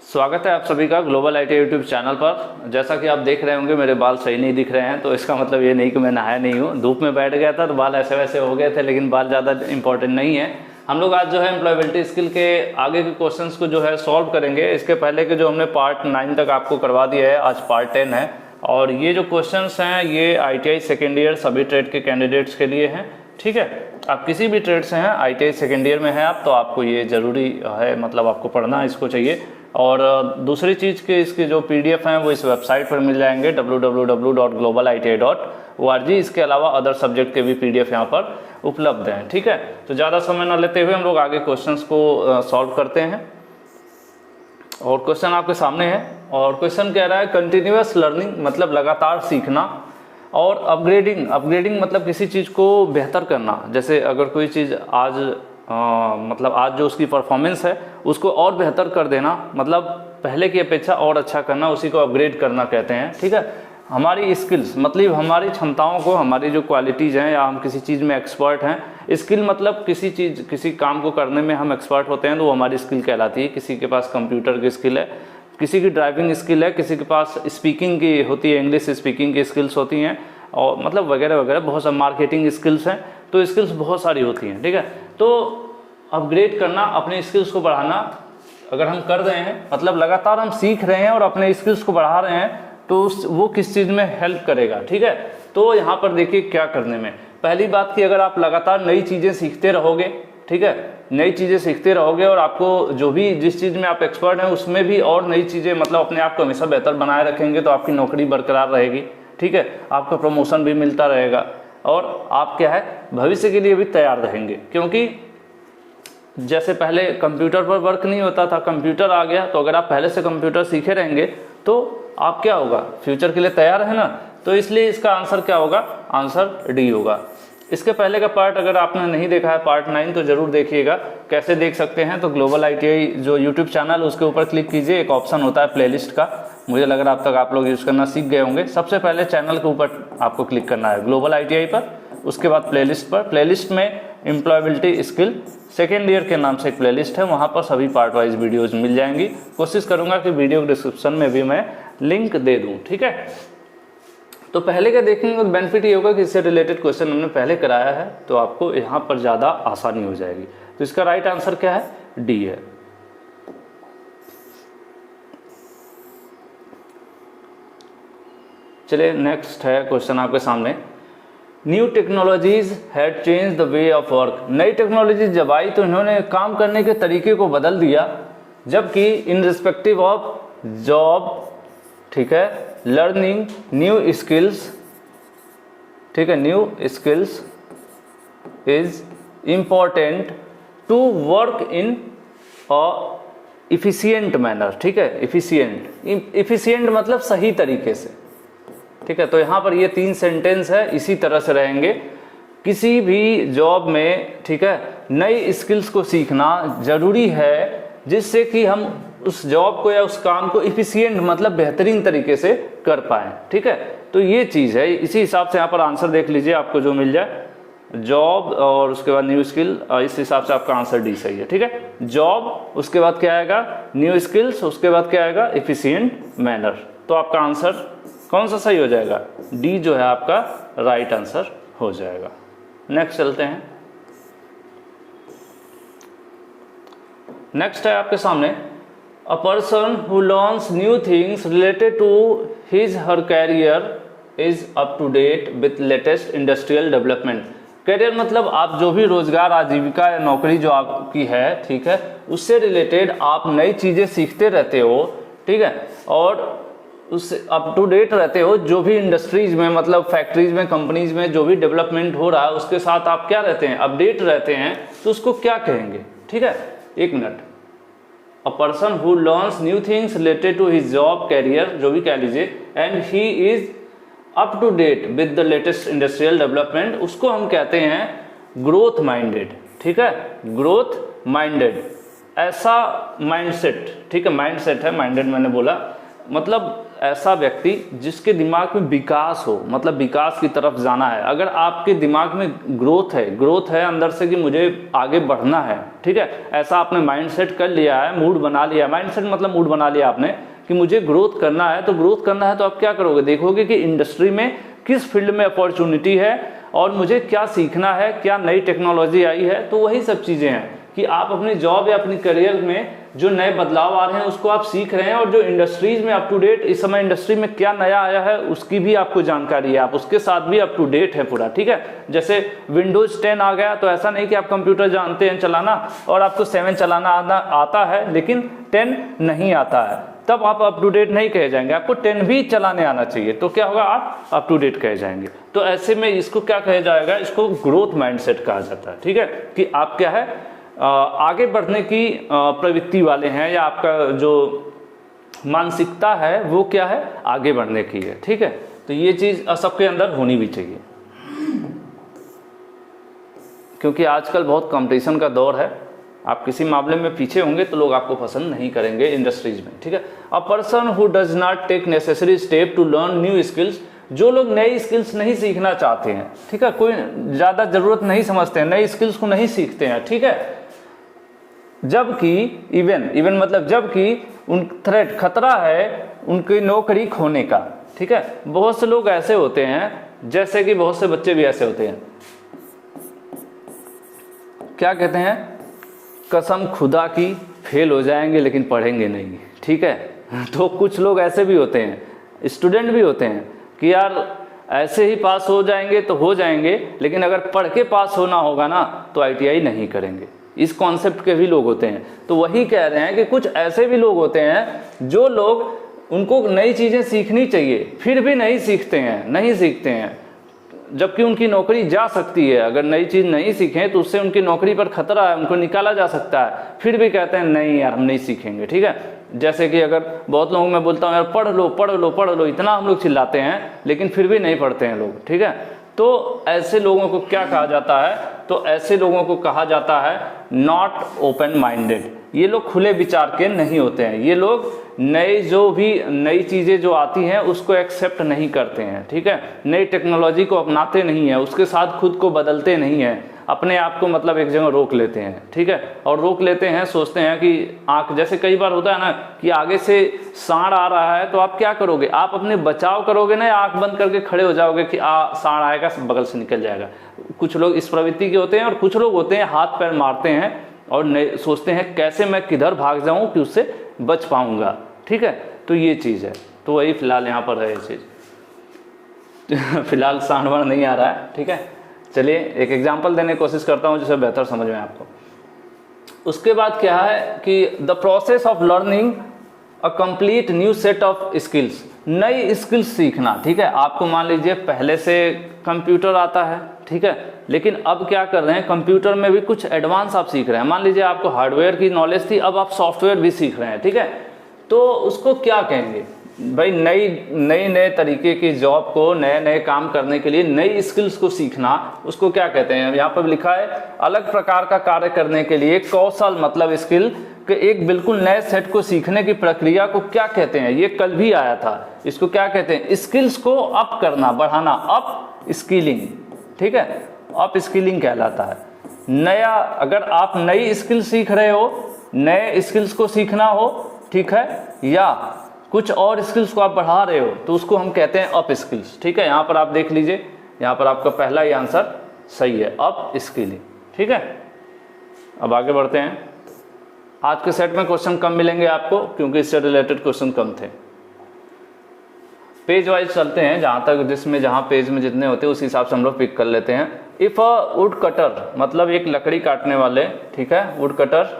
स्वागत है आप सभी का ग्लोबल आईटी यूट्यूब चैनल पर। जैसा कि आप देख रहे होंगे मेरे बाल सही नहीं दिख रहे हैं, तो इसका मतलब ये नहीं कि मैं नहाया नहीं हूँ। धूप में बैठ गया था तो बाल ऐसे वैसे हो गए थे, लेकिन बाल ज़्यादा इंपॉर्टेंट नहीं है। हम लोग आज जो है एम्प्लॉयबिलिटी स्किल के आगे के क्वेश्चंस को जो है सॉल्व करेंगे। इसके पहले के जो हमने पार्ट 9 तक आपको करवा दिया है, आज पार्ट 10 है। और ये जो क्वेश्चंस हैं ये ITI सेकेंड ईयर सभी ट्रेड के कैंडिडेट्स के लिए हैं। ठीक है, आप किसी भी ट्रेड से हैं, ITI सेकेंड ईयर में हैं आप, तो आपको ये ज़रूरी है, मतलब आपको पढ़ना इसको चाहिए। और दूसरी चीज़ के इसके जो PDF हैं वो इस वेबसाइट पर मिल जाएंगे www.globaliti.org। इसके अलावा अदर सब्जेक्ट के भी PDF यहाँ पर उपलब्ध हैं। ठीक है, तो ज़्यादा समय न लेते हुए हम लोग आगे क्वेश्चंस को सॉल्व करते हैं। और क्वेश्चन आपके सामने है, और क्वेश्चन कह रहा है कंटिन्यूअस लर्निंग मतलब लगातार सीखना, और अपग्रेडिंग मतलब किसी चीज़ को बेहतर करना। जैसे अगर कोई चीज़ आज मतलब आज जो उसकी परफॉर्मेंस है उसको और बेहतर कर देना, मतलब पहले की अपेक्षा और अच्छा करना, उसी को अपग्रेड करना कहते हैं। ठीक है, हमारी स्किल्स मतलब हमारी क्षमताओं को, हमारी जो क्वालिटीज़ हैं या हम किसी चीज़ में एक्सपर्ट हैं। स्किल मतलब किसी काम को करने में हम एक्सपर्ट होते हैं तो वो हमारी स्किल कहलाती है। किसी के पास कंप्यूटर की स्किल है, किसी की ड्राइविंग स्किल है, किसी के पास स्पीकिंग की होती है, इंग्लिश स्पीकिंग की स्किल्स होती हैं, और मतलब वगैरह वगैरह बहुत सारे मार्केटिंग स्किल्स हैं। तो स्किल्स बहुत सारी होती हैं। ठीक है, तो अपग्रेड करना, अपने स्किल्स को बढ़ाना अगर हम कर रहे हैं, मतलब लगातार हम सीख रहे हैं और अपने स्किल्स को बढ़ा रहे हैं, तो वो किस चीज़ में हेल्प करेगा। ठीक है, तो यहाँ पर देखिए क्या करने में। पहली बात कि अगर आप लगातार नई चीज़ें सीखते रहोगे, ठीक है, नई चीज़ें सीखते रहोगे और आपको जो भी जिस चीज़ में आप एक्सपर्ट हैं उसमें भी और नई चीज़ें, मतलब अपने आप को हमेशा बेहतर बनाए रखेंगे, तो आपकी नौकरी बरकरार रहेगी। ठीक है, आपका प्रमोशन भी मिलता रहेगा और आप क्या है भविष्य के लिए भी तैयार रहेंगे। क्योंकि जैसे पहले कंप्यूटर पर वर्क नहीं होता था, कंप्यूटर आ गया, तो अगर आप पहले से कंप्यूटर सीखे रहेंगे तो आप क्या होगा, फ्यूचर के लिए तैयार है ना। तो इसलिए इसका आंसर क्या होगा, आंसर डी होगा। इसके पहले का पार्ट अगर आपने नहीं देखा है पार्ट 9 तो जरूर देखिएगा। कैसे देख सकते हैं, तो ग्लोबल ITI जो यूट्यूब चैनल उसके ऊपर क्लिक कीजिए, एक ऑप्शन होता है प्लेलिस्ट का। मुझे लग रहा है अब तक आप लोग यूज़ करना सीख गए होंगे। सबसे पहले चैनल के ऊपर आपको क्लिक करना है ग्लोबल ITI पर, उसके बाद प्लेलिस्ट पर। प्लेलिस्ट में एम्प्लॉयबिलिटी स्किल सेकेंड ईयर के नाम से एक प्लेलिस्ट है, वहाँ पर सभी पार्ट वाइज वीडियोज़ मिल जाएंगी। कोशिश करूँगा कि वीडियो के डिस्क्रिप्शन में भी मैं लिंक दे दूँ। ठीक है, तो पहले का देखेंगे तो बेनिफिट ये होगा कि इससे रिलेटेड क्वेश्चन हमने पहले कराया है, तो आपको यहाँ पर ज़्यादा आसानी हो जाएगी। तो इसका राइट आंसर क्या है, डी है। चलिए नेक्स्ट है क्वेश्चन आपके सामने। New technologies had change the way of work. नई टेक्नोलॉजी जब आई तो इन्होंने काम करने के तरीके को बदल दिया, जबकि इन रिस्पेक्टिव ऑफ जॉब, ठीक है, लर्निंग न्यू स्किल्स, ठीक है, new skills is important to work in a efficient manner. ठीक है, इफिशियंट मतलब सही तरीके से। ठीक है, तो यहाँ पर ये 3 सेंटेंस है, इसी तरह से रहेंगे। किसी भी जॉब में, ठीक है, नई स्किल्स को सीखना जरूरी है, जिससे कि हम उस जॉब को या उस काम को इफिशियंट मतलब बेहतरीन तरीके से कर पाएं। ठीक है, तो ये चीज़ है। इसी हिसाब से यहाँ पर आंसर देख लीजिए, आपको जो मिल जाए जॉब और उसके बाद न्यू स्किल, इस हिसाब से आपका आंसर डी सही है। ठीक है, जॉब, उसके बाद क्या आएगा न्यू स्किल्स, उसके बाद क्या आएगा इफिशियंट मैनर। तो आपका आंसर कौन सा सही हो जाएगा, डी जो है आपका राइट आंसर हो जाएगा। नेक्स्ट चलते हैं। नेक्स्ट है आपके सामने, a person who learns new things related to his her career is up to date with latest industrial development. Career मतलब आप जो भी रोजगार, आजीविका या नौकरी जो आपकी है, ठीक है, उससे रिलेटेड आप नई चीज़ें सीखते रहते हो। ठीक है, और उससे अप टू डेट रहते हो। जो भी इंडस्ट्रीज में, मतलब फैक्ट्रीज में, कंपनीज में जो भी डेवलपमेंट हो रहा है उसके साथ आप क्या रहते हैं, अपडेट रहते हैं। तो उसको क्या कहेंगे, ठीक है, एक minute. A person who learns new things related to his job career, जो भी कह लीजिए, and he is up to date with the latest industrial development, उसको हम कहते हैं ग्रोथ माइंडेड। ठीक है, ग्रोथ माइंडेड, ऐसा माइंडसेट। ठीक है, माइंडसेट है, माइंडेड मैंने बोला, मतलब ऐसा व्यक्ति जिसके दिमाग में विकास हो, मतलब विकास की तरफ जाना है। अगर आपके दिमाग में ग्रोथ है अंदर से कि मुझे आगे बढ़ना है, ठीक है, ऐसा आपने माइंड सेट कर लिया है, मूड बना लिया, माइंड सेट मतलब मूड बना लिया आपने कि मुझे ग्रोथ करना है, तो ग्रोथ करना है तो आप क्या करोगे, देखोगे कि इंडस्ट्री में किस फील्ड में अपॉर्चुनिटी है और मुझे क्या सीखना है, क्या नई टेक्नोलॉजी आई है। तो वही सब चीज़ें हैं कि आप अपनी जॉब या अपनी करियर में जो नए बदलाव आ रहे हैं उसको आप सीख रहे हैं, और जो इंडस्ट्रीज में अप टू डेट इस समय इंडस्ट्री में क्या नया आया है उसकी भी आपको जानकारी है, आप उसके साथ भी अप टू डेट है पूरा, ठीक है। जैसे विंडोज 10 आ गया, तो ऐसा नहीं कि आप कंप्यूटर जानते हैं चलाना और आपको 7 चलाना आता है लेकिन 10 नहीं आता है, तब आप अप टू डेट नहीं कहे जाएंगे, आपको 10 भी चलाने आना चाहिए, तो क्या होगा, आप अप टू डेट कहे जाएंगे। तो ऐसे में इसको क्या कहा जाएगा, इसको ग्रोथ माइंडसेट कहा जाता है, ठीक है, कि आप क्या है आगे बढ़ने की प्रवृत्ति वाले हैं, या आपका जो मानसिकता है वो क्या है, आगे बढ़ने की है, ठीक है। तो ये चीज़ सबके अंदर होनी भी चाहिए, क्योंकि आजकल बहुत कंपटीशन का दौर है, आप किसी मामले में पीछे होंगे तो लोग आपको पसंद नहीं करेंगे इंडस्ट्रीज में, ठीक है। A person who does not take necessary step to learn new skills, जो लोग नई स्किल्स नहीं सीखना चाहते हैं, ठीक है, कोई ज़्यादा ज़रूरत नहीं समझते हैं, नई स्किल्स को नहीं सीखते हैं, ठीक है, जबकि इवन मतलब जबकि उन थ्रेट खतरा है उनकी नौकरी खोने का, ठीक है। बहुत से लोग ऐसे होते हैं, जैसे कि बहुत से बच्चे भी ऐसे होते हैं, क्या कहते हैं, कसम खुदा की फेल हो जाएंगे लेकिन पढ़ेंगे नहीं, ठीक है। तो कुछ लोग ऐसे भी होते हैं, स्टूडेंट भी होते हैं कि यार ऐसे ही पास हो जाएंगे तो हो जाएंगे, लेकिन अगर पढ़ के पास होना होगा ना तो ITI नहीं करेंगे, इस कॉन्सेप्ट के भी लोग होते हैं। तो वही कह रहे हैं कि कुछ ऐसे भी लोग होते हैं जो लोग, उनको नई चीज़ें सीखनी चाहिए फिर भी नहीं सीखते हैं, जबकि उनकी नौकरी जा सकती है। अगर नई चीज़ नहीं सीखें तो उससे उनकी नौकरी पर खतरा है, उनको निकाला जा सकता है, फिर भी कहते हैं नहीं यार हम नहीं सीखेंगे, ठीक है। जैसे कि अगर बहुत लोगों में बोलता हूँ यार पढ़ लो, इतना हम लोग चिल्लाते हैं लेकिन फिर भी नहीं पढ़ते हैं लोग, ठीक है। तो ऐसे लोगों को क्या कहा जाता है, तो ऐसे लोगों को कहा जाता है नॉट ओपन माइंडेड। ये लोग खुले विचार के नहीं होते हैं, ये लोग नई चीज़ें जो आती हैं उसको एक्सेप्ट नहीं करते हैं, ठीक है, नई टेक्नोलॉजी को अपनाते नहीं हैं, उसके साथ खुद को बदलते नहीं हैं, अपने आप को मतलब एक जगह रोक लेते हैं, ठीक है। और रोक लेते हैं, सोचते हैं कि आँख, जैसे कई बार होता है ना कि आगे से सांड आ रहा है तो आप क्या करोगे, आप अपने बचाव करोगे ना, या आँख बंद करके खड़े हो जाओगे कि सांड आएगा बगल से निकल जाएगा। कुछ लोग इस प्रवृत्ति के होते हैं, और कुछ लोग होते हैं हाथ पैर मारते हैं और सोचते हैं कैसे मैं किधर भाग जाऊँ कि उससे बच पाऊँगा, ठीक है। तो ये चीज़ है, तो वही फिलहाल यहाँ पर है ये चीज़। फिलहाल सांड वाण नहीं आ रहा है, ठीक है। चलिए एक एग्जांपल देने की कोशिश करता हूँ जिससे बेहतर समझ में आपको। उसके बाद क्या है कि the process of learning a complete new set of skills, नई स्किल्स सीखना, ठीक है। आपको मान लीजिए पहले से कंप्यूटर आता है, ठीक है, लेकिन अब क्या कर रहे हैं, कंप्यूटर में भी कुछ एडवांस आप सीख रहे हैं। मान लीजिए आपको हार्डवेयर की नॉलेज थी, अब आप सॉफ्टवेयर भी सीख रहे हैं, ठीक है। तो उसको क्या कहेंगे भाई, नए तरीके की जॉब को, नए काम करने के लिए नई स्किल्स को सीखना, उसको क्या कहते हैं। यहाँ पर लिखा है अलग प्रकार का कार्य करने के लिए कौशल मतलब स्किल के एक बिल्कुल नए सेट को सीखने की प्रक्रिया को क्या कहते हैं। ये कल भी आया था, इसको क्या कहते हैं, स्किल्स को अप करना, बढ़ाना, अप स्किलिंग, ठीक है, अप स्किलिंग कहलाता है। नया, अगर आप नई स्किल सीख रहे हो, नए स्किल्स को सीखना हो, ठीक है, या कुछ और स्किल्स को आप बढ़ा रहे हो तो उसको हम कहते हैं अप स्किल्स, ठीक है। यहाँ पर आप देख लीजिए, यहाँ पर आपका पहला ही आंसर सही है, अप स्किलिंग, ठीक है। अब आगे बढ़ते हैं। आज के सेट में क्वेश्चन कम मिलेंगे आपको क्योंकि इससे रिलेटेड क्वेश्चन कम थे। पेज वाइज चलते हैं, जहाँ तक जहाँ पेज में जितने होते हैं उस हिसाब से हम लोग पिक कर लेते हैं। इफ अ वुड कटर, मतलब एक लकड़ी काटने वाले, ठीक है, वुड कटर,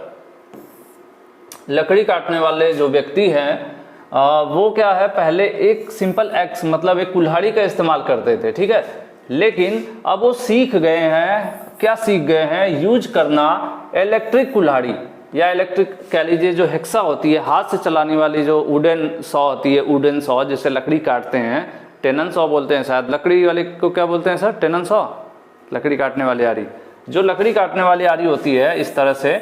लकड़ी काटने वाले जो व्यक्ति हैं वो क्या है, पहले एक सिंपल एक्स मतलब एक कुल्हाड़ी का इस्तेमाल करते थे, ठीक है, लेकिन अब वो सीख गए हैं, क्या सीख गए हैं, यूज करना इलेक्ट्रिक कुल्हाड़ी, या इलेक्ट्रिक कह लीजिए, जो हेक्सा होती है, हाथ से चलाने वाली जो वुडन सॉ होती है, वुडन सॉ जिससे लकड़ी काटते हैं, टेनन सॉ बोलते हैं शायद, लकड़ी वाले को क्या बोलते हैं सर, टेनन सॉ, लकड़ी काटने वाली आरी। जो लकड़ी काटने वाली आरी होती है इस तरह से,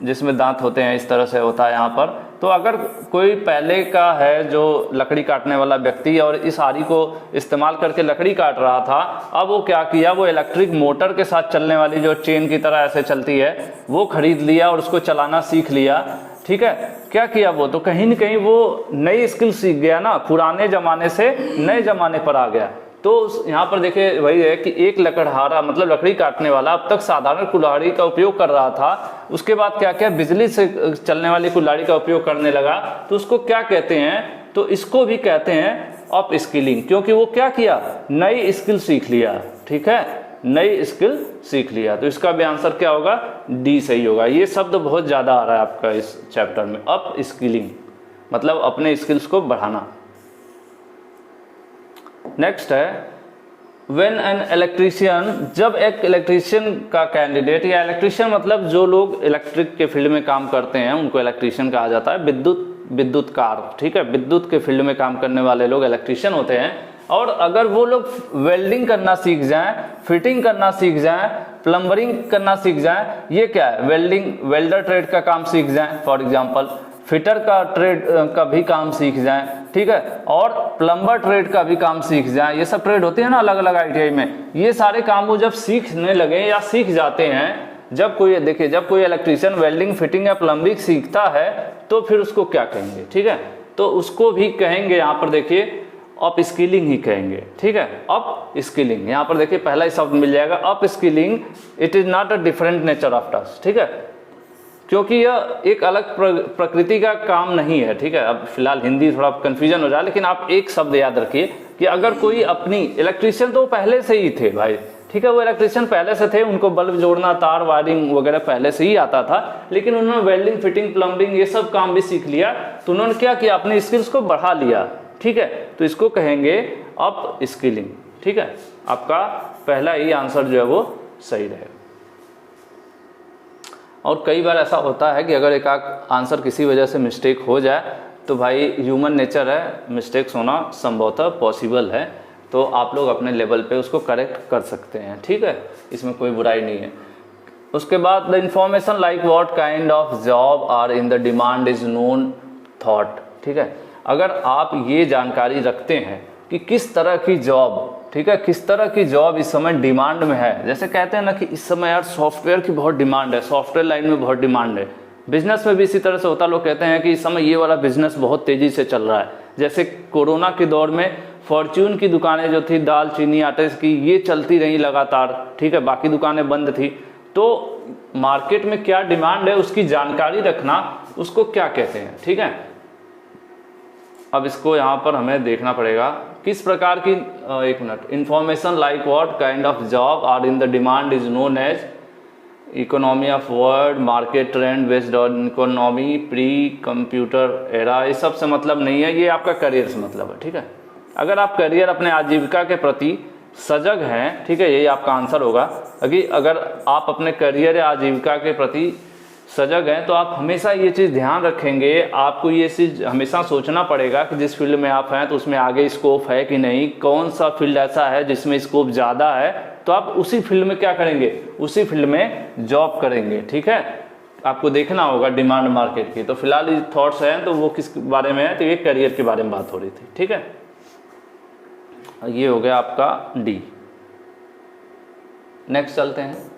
जिसमें दांत होते हैं, इस तरह से होता है यहाँ पर, तो अगर कोई पहले का है जो लकड़ी काटने वाला व्यक्ति और इस आरी को इस्तेमाल करके लकड़ी काट रहा था, अब वो क्या किया, वो इलेक्ट्रिक मोटर के साथ चलने वाली जो चेन की तरह ऐसे चलती है वो खरीद लिया और उसको चलाना सीख लिया। ठीक है, क्या किया वो, तो कहीं न कहीं वो नई स्किल सीख गया ना, पुराने ज़माने से नए ज़माने पर आ गया। तो यहाँ पर देखिए वही है कि एक लकड़हारा मतलब लकड़ी काटने वाला अब तक साधारण कुल्हाड़ी का उपयोग कर रहा था, उसके बाद क्या क्या बिजली से चलने वाली कुल्हाड़ी का उपयोग करने लगा, तो उसको क्या कहते हैं, तो इसको भी कहते हैं अप स्किलिंग, क्योंकि वो क्या किया, नई स्किल सीख लिया। ठीक है, नई स्किल सीख लिया। तो इसका भी आंसर क्या होगा, डी सही होगा। ये शब्द बहुत ज़्यादा आ रहा है आपका इस चैप्टर में, अप स्किलिंग मतलब अपने स्किल्स को बढ़ाना। नेक्स्ट है व्हेन एन इलेक्ट्रीशियन, जब एक इलेक्ट्रीशियन का कैंडिडेट, या इलेक्ट्रीशियन मतलब जो लोग इलेक्ट्रिक के फील्ड में काम करते हैं उनको इलेक्ट्रीशियन कहा जाता है, विद्युतकार। ठीक है, विद्युत के फील्ड में काम करने वाले लोग इलेक्ट्रीशियन होते हैं। और अगर वो लोग वेल्डिंग करना सीख जाएं, फिटिंग करना सीख जाएं, प्लम्बरिंग करना सीख जाएं, ये क्या है, वेल्डर ट्रेड का काम सीख जाएं, फॉर एग्जांपल फिटर का ट्रेड का भी काम सीख जाएं। ठीक है, और प्लम्बर ट्रेड का भी काम सीख जाएं। ये सब ट्रेड होते हैं ना अलग अलग ITI में, ये सारे काम वो जब सीखने लगे या सीख जाते हैं, जब कोई देखिए जब कोई इलेक्ट्रीशियन वेल्डिंग, फिटिंग या प्लम्बिंग सीखता है तो फिर उसको क्या कहेंगे। ठीक है, तो उसको भी कहेंगे यहाँ पर देखिए अप स्किलिंग ही कहेंगे। ठीक है, अप स्किलिंग, यहाँ पर देखिए पहला ही शब्द मिल जाएगा up skilling. It is not a different nature of task. ठीक है, क्योंकि यह एक अलग प्रकृति का काम नहीं है। ठीक है, अब फिलहाल हिंदी थोड़ा कंफ्यूजन हो जाए, लेकिन आप एक शब्द याद रखिए कि अगर कोई अपनी इलेक्ट्रीशियन तो पहले से ही थे भाई। ठीक है, वो इलेक्ट्रीशियन पहले से थे, उनको बल्ब जोड़ना, तार वायरिंग वगैरह पहले से ही आता था, लेकिन उन्होंने वेल्डिंग, फिटिंग, प्लम्बिंग ये सब काम भी सीख लिया। तो उन्होंने क्या किया, अपनी स्किल्स को बढ़ा लिया। ठीक है, तो इसको कहेंगे अप स्किलिंग। ठीक है, आपका पहला ही आंसर जो है वो सही रहेगा। और कई बार ऐसा होता है कि अगर एक आंसर किसी वजह से मिस्टेक हो जाए तो भाई ह्यूमन नेचर है, मिस्टेक्स होना संभवतः पॉसिबल है, तो आप लोग अपने लेवल पे उसको करेक्ट कर सकते हैं। ठीक है, इसमें कोई बुराई नहीं है। उसके बाद the information like what kind of job are in the demand is known thought. ठीक है, अगर आप ये जानकारी रखते हैं कि किस तरह की जॉब, ठीक है, किस तरह की जॉब इस समय डिमांड में है, जैसे कहते हैं ना कि इस समय यार सॉफ्टवेयर की बहुत डिमांड है, सॉफ्टवेयर लाइन में बहुत डिमांड है, बिजनेस में भी इसी तरह से होता है। लोग कहते हैं कि इस समय ये वाला बिजनेस बहुत तेजी से चल रहा है। जैसे कोरोना के दौर में फॉर्च्यून की दुकानें जो थी, दाल, चीनी, आटे की, ये चलती रही लगातार। ठीक है, बाकी दुकानें बंद थी। तो मार्केट में क्या डिमांड है उसकी जानकारी रखना, उसको क्या कहते हैं। ठीक है, अब इसको यहाँ पर हमें देखना पड़ेगा किस प्रकार की, एक minute, information like what kind of job are in the demand is known as economy of world, market trend based on economy, pre computer era. ये सब से मतलब नहीं है, ये आपका करियर से मतलब है। ठीक है, अगर आप करियर अपने आजीविका के प्रति सजग हैं, ठीक है, यही आपका आंसर होगा। अगर आप अपने करियर या आजीविका के प्रति सजग हैं तो आप हमेशा ये चीज़ ध्यान रखेंगे, आपको ये चीज़ हमेशा सोचना पड़ेगा कि जिस फील्ड में आप हैं तो उसमें आगे स्कोप है कि नहीं, कौन सा फील्ड ऐसा है जिसमें स्कोप ज़्यादा है, तो आप उसी फील्ड में क्या करेंगे, उसी फील्ड में जॉब करेंगे। ठीक है, आपको देखना होगा डिमांड मार्केट की। तो फिलहाल ये थॉट्स हैं तो वो किस बारे में है, तो ये करियर के बारे में बात हो रही थी। ठीक है, ये हो गया आपका डी। नेक्स्ट चलते हैं।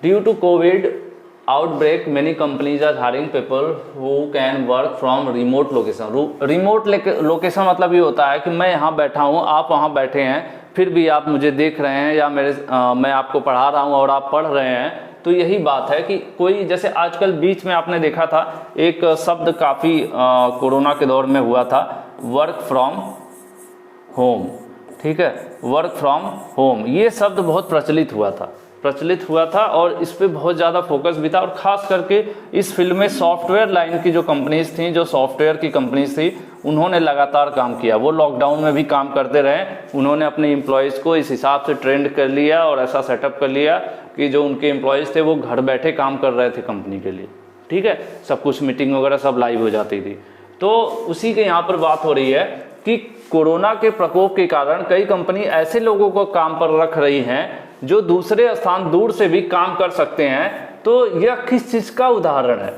Due to COVID outbreak, many companies are hiring people who can work from remote location. Remote location मतलब ये होता है कि मैं यहाँ बैठा हूँ, आप वहाँ बैठे हैं, फिर भी आप मुझे देख रहे हैं, या मैं आपको पढ़ा रहा हूँ और आप पढ़ रहे हैं। तो यही बात है कि कोई, जैसे आजकल बीच में आपने देखा था एक शब्द काफ़ी कोरोना के दौर में हुआ था, वर्क फ्रॉम होम। ठीक है, वर्क फ्रॉम होम, ये शब्द बहुत प्रचलित हुआ था और इस पे बहुत ज़्यादा फोकस भी था। और ख़ास करके इस फील्ड में सॉफ्टवेयर लाइन की जो कंपनीज थी, जो सॉफ्टवेयर की कंपनीज थी, उन्होंने लगातार काम किया। वो लॉकडाउन में भी काम करते रहे, उन्होंने अपने एम्प्लॉयज़ को इस हिसाब से ट्रेंड कर लिया और ऐसा सेटअप कर लिया कि जो उनके एम्प्लॉयज़ थे वो घर बैठे काम कर रहे थे कंपनी के लिए। ठीक है, सब कुछ मीटिंग वगैरह सब लाइव हो जाती थी। तो उसी के यहाँ पर बात हो रही है कि कोरोना के प्रकोप के कारण कई कंपनी ऐसे लोगों को काम पर रख रही हैं जो दूसरे स्थान दूर से भी काम कर सकते हैं। तो यह किस चीज़ का उदाहरण है,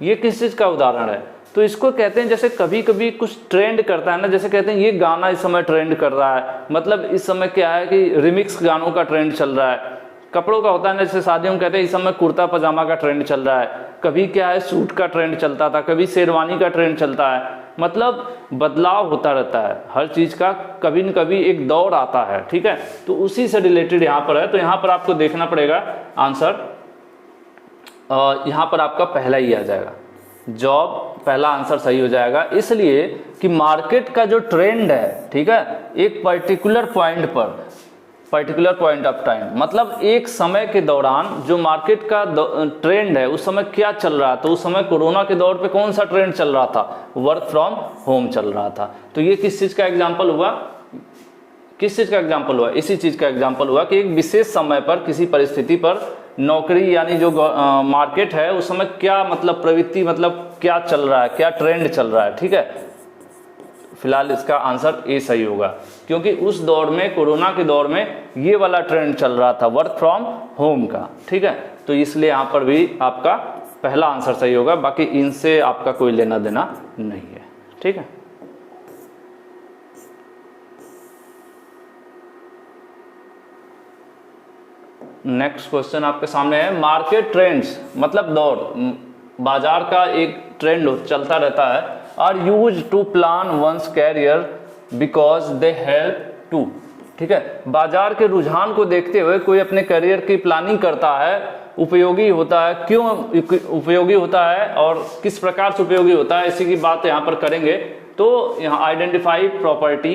ये किस चीज़ का उदाहरण है? तो इसको कहते हैं, जैसे कभी कभी कुछ ट्रेंड करता है ना, जैसे कहते हैं ये गाना इस समय ट्रेंड कर रहा है, मतलब इस समय क्या है कि रिमिक्स गानों का ट्रेंड चल रहा है। कपड़ों का होता है ना, जैसे शादियों में कहते हैं इस समय कुर्ता पजामा का ट्रेंड चल रहा है, कभी क्या है सूट का ट्रेंड चलता था, कभी शेरवानी का ट्रेंड चलता है, मतलब बदलाव होता रहता है हर चीज़ का, कभी न कभी एक दौर आता है, ठीक है। तो उसी से रिलेटेड यहाँ पर है। तो यहाँ पर आपको देखना पड़ेगा आंसर, यहाँ पर आपका पहला ही आ जाएगा, जॉब पहला आंसर सही हो जाएगा, इसलिए कि मार्केट का जो ट्रेंड है, ठीक है, एक पर्टिकुलर पॉइंट पर, पर्टिकुलर पॉइंट ऑफ टाइम, मतलब एक समय के दौरान जो मार्केट का ट्रेंड है उस समय क्या चल रहा था। तो उस समय कोरोना के दौर पे कौन सा ट्रेंड चल रहा था? वर्क फ्रॉम होम चल रहा था। तो ये किस चीज़ का एग्जाम्पल हुआ? किस चीज़ का एग्जाम्पल हुआ? इसी चीज़ का एग्जाम्पल हुआ कि एक विशेष समय पर किसी परिस्थिति पर नौकरी यानी जो मार्केट है उस समय क्या मतलब प्रवृत्ति, मतलब क्या चल रहा है, क्या ट्रेंड चल रहा है, ठीक है। फिलहाल इसका आंसर ए सही होगा, क्योंकि उस दौर में, कोरोना के दौर में ये वाला ट्रेंड चल रहा था वर्क फ्रॉम होम का, ठीक है। तो इसलिए यहाँ पर भी आपका पहला आंसर सही होगा, बाकी इनसे आपका कोई लेना देना नहीं है, ठीक है। नेक्स्ट क्वेश्चन आपके सामने है, मार्केट ट्रेंड्स मतलब दौर, बाजार का एक ट्रेंड चलता रहता है, are use to plan one's career because they help to, ठीक है। बाजार के रुझान को देखते हुए कोई अपने करियर की प्लानिंग करता है, उपयोगी होता है, क्यों उपयोगी होता है और किस प्रकार से उपयोगी होता है, इसी की बात यहाँ पर करेंगे। तो यहाँ identify property,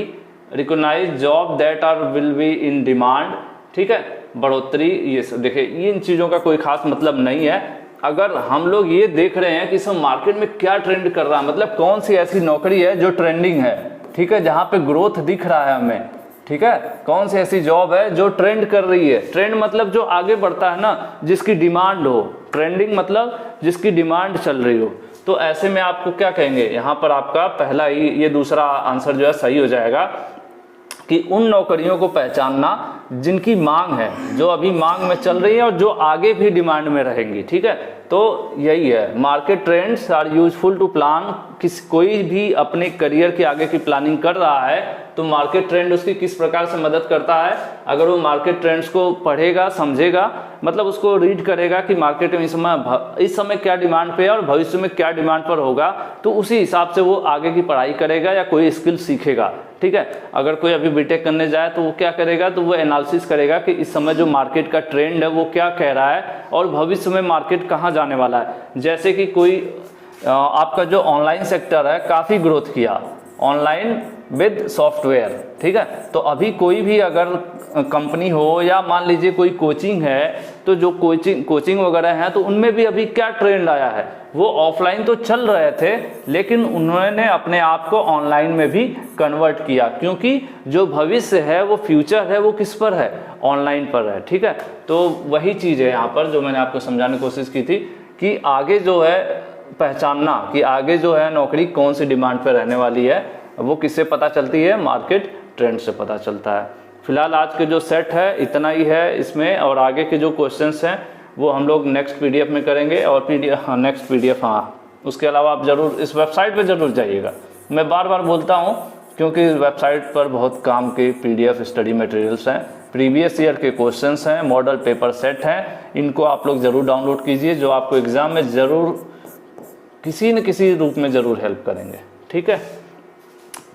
recognise job that are will be in demand, ठीक है, बढ़ोतरी, ये सब देखिए इन चीज़ों का कोई खास मतलब नहीं है। अगर हम लोग ये देख रहे हैं कि सब मार्केट में क्या ट्रेंड कर रहा है, मतलब कौन सी ऐसी नौकरी है जो ट्रेंडिंग है, ठीक है, जहाँ पे ग्रोथ दिख रहा है हमें, ठीक है, कौन सी ऐसी जॉब है जो ट्रेंड कर रही है। ट्रेंड मतलब जो आगे बढ़ता है ना, जिसकी डिमांड हो, ट्रेंडिंग मतलब जिसकी डिमांड चल रही हो। तो ऐसे में आपको क्या कहेंगे, यहाँ पर आपका पहला ही, ये दूसरा आंसर जो है सही हो जाएगा कि उन नौकरियों को पहचानना जिनकी मांग है, जो अभी मांग में चल रही है और जो आगे भी डिमांड में रहेंगी, ठीक है। तो यही है, market trends are useful to plan, कोई भी अपने करियर के आगे की प्लानिंग कर रहा है तो मार्केट ट्रेंड उसकी किस प्रकार से मदद करता है। अगर वो मार्केट ट्रेंड्स को पढ़ेगा, समझेगा, मतलब उसको रीड करेगा कि मार्केट में इस समय क्या डिमांड पे है और भविष्य में क्या डिमांड पर होगा, तो उसी हिसाब से वो आगे की पढ़ाई करेगा या कोई स्किल सीखेगा, ठीक है। अगर कोई अभी बीटेक करने जाए तो वो क्या करेगा, तो वो एनालिसिस करेगा कि इस समय जो मार्केट का ट्रेंड है वो क्या कह रहा है और भविष्य में मार्केट कहाँ जाने वाला है। जैसे कि कोई आपका जो ऑनलाइन सेक्टर है काफ़ी ग्रोथ किया, ऑनलाइन विद सॉफ्टवेयर, ठीक है। तो अभी कोई भी अगर कंपनी हो या मान लीजिए कोई कोचिंग है, तो जो कोचिंग वगैरह हैं तो उनमें भी अभी क्या ट्रेंड आया है, वो ऑफलाइन तो चल रहे थे लेकिन उन्होंने अपने आप को ऑनलाइन में भी कन्वर्ट किया, क्योंकि जो भविष्य है, वो फ्यूचर है, वो किस पर है, ऑनलाइन पर है, ठीक है। तो वही चीज़ है यहाँ पर जो मैंने आपको समझाने की कोशिश की थी कि आगे जो है पहचानना कि आगे जो है नौकरी कौन सी डिमांड पर रहने वाली है, वो किससे पता चलती है, मार्केट ट्रेंड से पता चलता है। फिलहाल आज के जो सेट है इतना ही है इसमें, और आगे के जो क्वेश्चंस हैं वो हम लोग नेक्स्ट पीडीएफ में करेंगे। और नेक्स्ट पीडीएफ उसके अलावा आप ज़रूर इस वेबसाइट पे ज़रूर जाइएगा। मैं बार बार बोलता हूँ क्योंकि वेबसाइट पर बहुत काम के पीडीएफ स्टडी मटेरियल्स हैं, प्रीवियस ईयर के क्वेश्चंस हैं, मॉडल पेपर सेट हैं, इनको आप लोग ज़रूर डाउनलोड कीजिए, जो आपको एग्ज़ाम में ज़रूर किसी न किसी रूप में ज़रूर हेल्प करेंगे, ठीक है।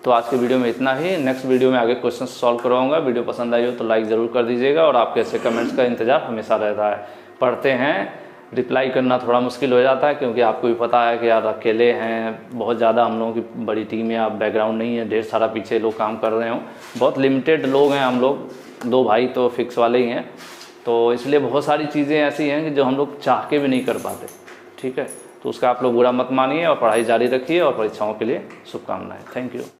तो आज के वीडियो में इतना ही, नेक्स्ट वीडियो में आगे क्वेश्चन सॉल्व करवाऊंगा। वीडियो पसंद आई हो तो लाइक ज़रूर कर दीजिएगा, और आपके ऐसे कमेंट्स का इंतज़ार हमेशा रहता है। पढ़ते हैं, रिप्लाई करना थोड़ा मुश्किल हो जाता है क्योंकि आपको भी पता है कि यार अकेले हैं, बहुत ज़्यादा हम लोगों की बड़ी टीम है, आप बैकग्राउंड नहीं है, ढेर सारा पीछे लोग काम कर रहे हों, बहुत लिमिटेड लोग हैं हम लोग, 2 भाई तो फिक्स वाले ही हैं, तो इसलिए बहुत सारी चीज़ें ऐसी हैं कि जो हम लोग चाह के भी नहीं कर पाते, ठीक है। तो उसका आप लोग बुरा मत मानिए और पढ़ाई जारी रखिए, और परीक्षाओं के लिए शुभकामनाएं। Thank you.